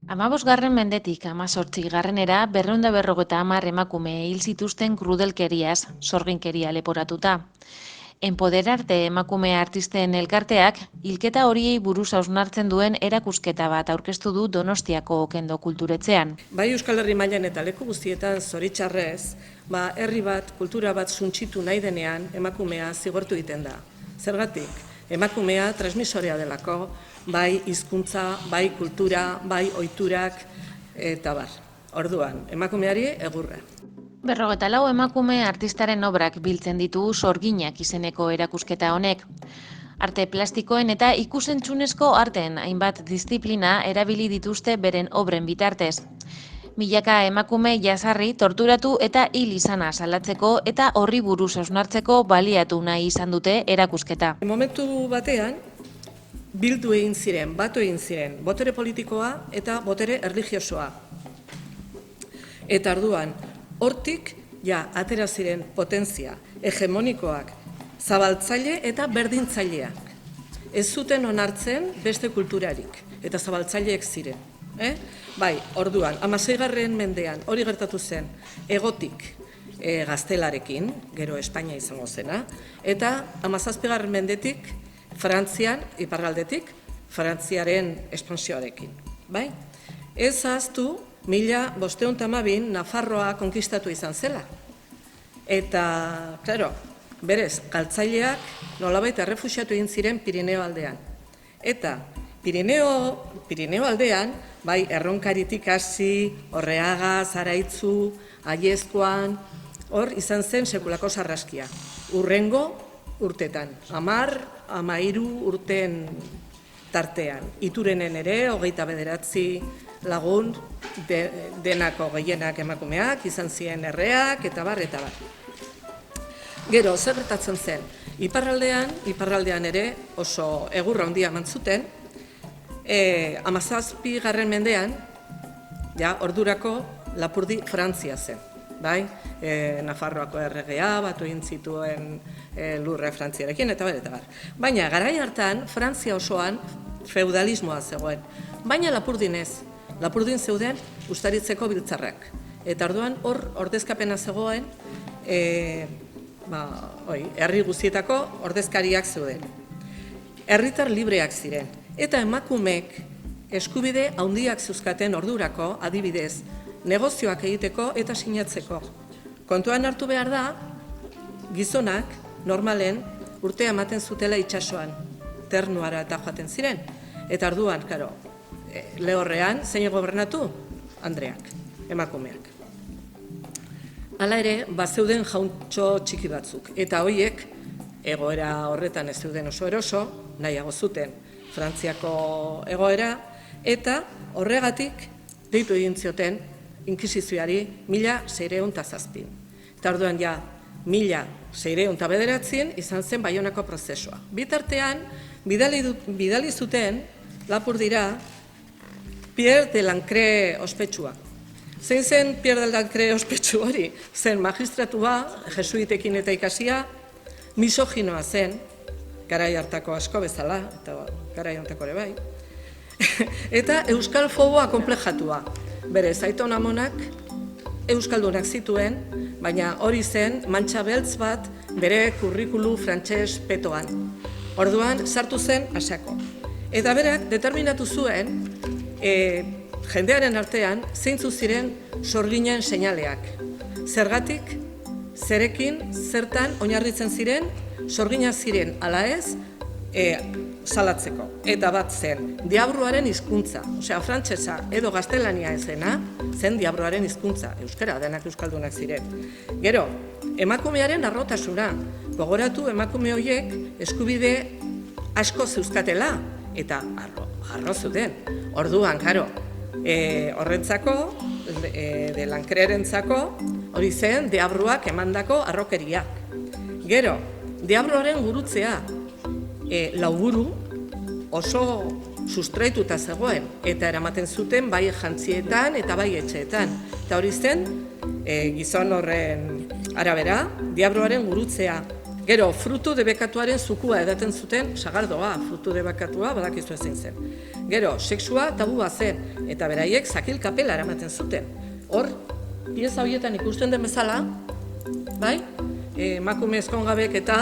Hamabosgarren mendetik 18garrenera 250 emakume hil zituzten krudelkeriaz, sorginkeria leporatuta. Empoderarte emakume artisten elkarteak hilketa horiei buruz hausnartzen duen erakusketa bat aurkeztu du Donostiako Okendo Kulturetxean. Bai Euskal Herri mailan eta leku guztietan zoritxarrez, herri bat, kultura bat suntsitu nahi denean emakumea zigortu egiten da. Zergatik, emakumea transmisorea delako, bai hizkuntza, bai kultura, bai ohiturak eta bar. Orduan, emakumeari egurra. 54 emakume artistaren obrak biltzen ditu Sorginak izeneko erakusketa honek. Arte plastikoen eta ikusentzunezko arteen hainbat diziplina erabili dituzte beren obren bitartez. Milaka emakume jazarri, torturatu eta hil izana salatzeko eta horri buruz hausnartzeko baliatu nahi izan dute erakusketa. Momentu batean, bildu egin ziren, batu egin ziren, botere politikoa eta botere erlijiosoa. Eta orduan, hortik, atera ziren potentzia, hegemonikoak, zabaltzaile eta berdintzaileak. Ez zuten onartzen beste kulturarik, eta zabaltzaileek ziren. Bai, orduan, 16. mendean hori gertatu zen egotik gaztelarekin, gero Espainia izango zena, eta 17. mendetik Frantzian, iparraldetik, Frantziaren espansioarekin. Bai? Ez ahaztu, 1512 Nafarroa konkistatu izan zela. Eta, klaro, berez, galtzaileak nolabait errefuxiatu egin ziren Pirineo aldean. Eta Pirineo aldean, bai, Erronkaritik hasi, Orreaga, Zaraitzu, Aiezkoan, hor izan zen sekulako sarraskia. Hurrengo urtetan, 13 urten tartean. Iturenen ere, 29 lagun, denako gehienak emakumeak, izan ziren erreak, eta bar. Gero, zer gertatzen zen? Iparraldean ere oso egurra handia eman zuten, 17. mendean, ordurako Lapurdi Frantzia zen. Bai, Nafarroako erregea, batu egin zituen lurre Frantziarekin, eta bar. Baina, garai hartan, Frantzia osoan feudalismoa zegoen. Baina Lapurdin ez. Lapurdin zeuden ustaritzeko biltzarrak. Eta orduan hor ordezkapena zegoen, herri guztietako ordezkariak zeuden. Herritar libreak ziren. Eta emakumeek eskubide handiak zeuzkaten ordurako, adibidez, negozioak egiteko eta sinatzeko. Kontuan hartu behar da, gizonak normalen urtea ematen zutela itsasoan, ternuara eta joaten ziren. Eta orduan, karo, lehorrean, zein gobernatu? Andreak, emakumeak. Hala ere, zeuden jauntxo txiki batzuk. Eta horiek, egoera horretan ez zeuden oso eroso, nahiago zuten Frantziako egoera, eta horregatik deitu egin zioten inkisizioari 1607. Eta orduan 1609 izan zen Baionako prozesua. Bitartean, bidali zuten Lapurdira Pierre de Lancre ospetsua. Zein zen Pierre de Lancre ospetsu hori? Zen magistratua, jesuitekin eta ikasia, misoginoa zen, garai hartako asko bezala, eta garai hartako ere bai, eta euskal foboa konplejatua. Berez, Aiton Amonak euskaldunak zituen, baina hori zen mantxa beltz bat bere kurrikulu frantses petoan. Orduan, sartu zen asako. Eta berak, determinatu zuen, jendearen artean, zeintzu ziren sorginen seinaleak. Zergatik, zerekin, zertan oinarritzen ziren, sorginak ziren ala ez, salatzeko. Eta bat zen, diabruaren hizkuntza, osea, frantsesa edo gaztelania ezena, zen diabruaren hizkuntza, euskara, denak euskaldunak ziren. Gero, emakumearen arrotasuna, gogoratu emakume horiek eskubide asko zeuzkatela, eta arro zuten. Orduan, karo, horrentzako, de Lancrerentzako, hori zen, diabruak emandako arrokeriak. Gero, diabruaren gurutzea, lauburu oso sustraituta zegoen, eta eramaten zuten bai jantzietan eta bai etxeetan. Eta hori zen, gizon horren arabera, diabruaren gurutzea Gero, frutu debekatuaren zukua edaten zuten, sagardoa, frutu debekatua, badakizu ezin zen. Gero, sexua tabua zen, eta beraiek zakil kapela eramaten zuten. Hor, pieza horietan ikusten den bezala, bai? Emakume ezkongabek eta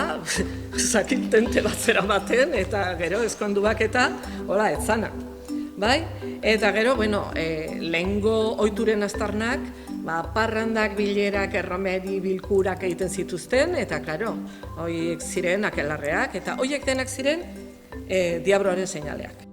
zakil tente bat zeramaten, eta gero ezkonduak eta, hola, etzana. Bai? Eta gero, bueno, lehengo ohituren aztarnak, parrandak, bilerak, erromeri, bilkurak egiten zituzten, eta, klaro, horiek ziren akelarreak, eta horiek denak ziren diabroaren seinaleak.